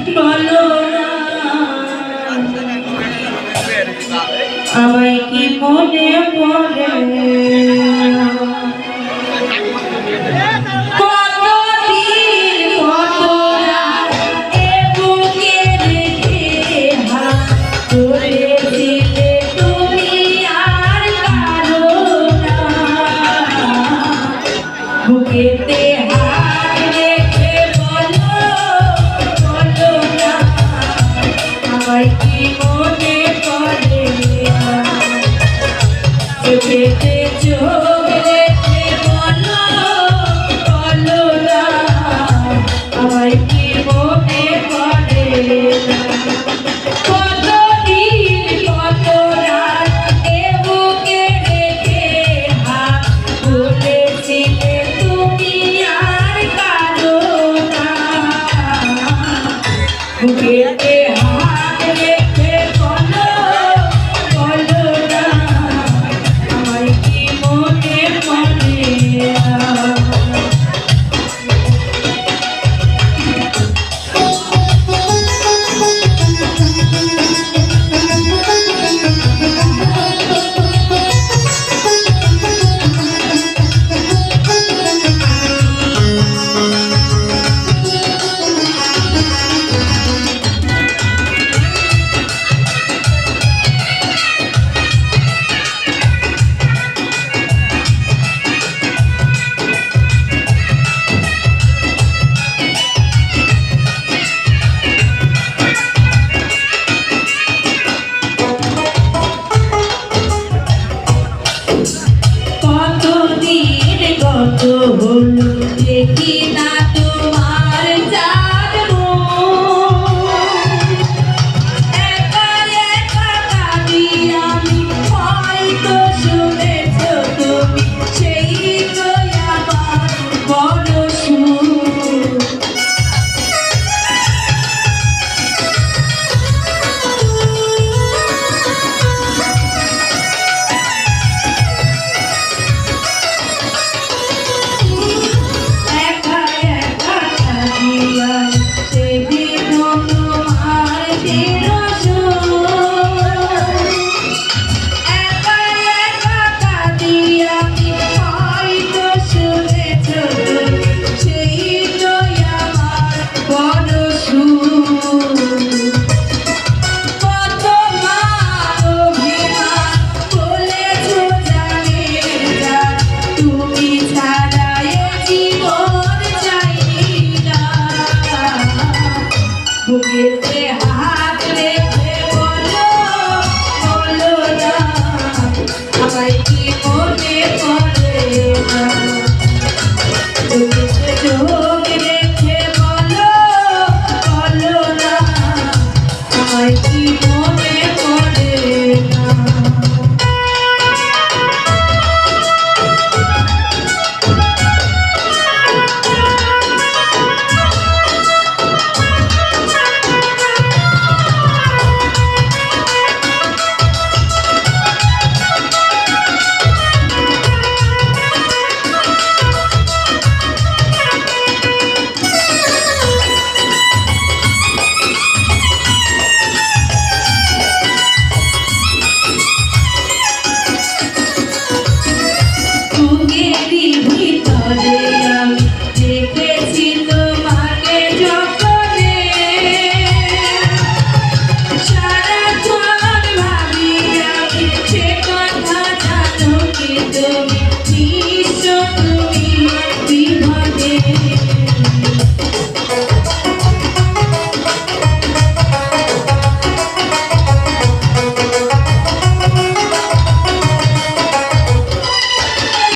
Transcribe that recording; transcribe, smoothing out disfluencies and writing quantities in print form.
বলো না আমায় কি মনে পড়ে বুকেতে হাত রেখে বলো বলো না আমায় কি মনে পড়ে চোখেতে চোখ রেখে বলো বলো না আমায় কি মনে পড়ে বুকেতে হাত রেখে বলো বলো না আমায় কি মনে পড়ে হলো দেখি না তোমার জানবো একা একা কাঁদি আমি হয়তো শুনেছ তুমি সেই তো আমার বড় সুর বুকেতে হাত রেখে বলো বলো না আমায় কি মনে পড়ে না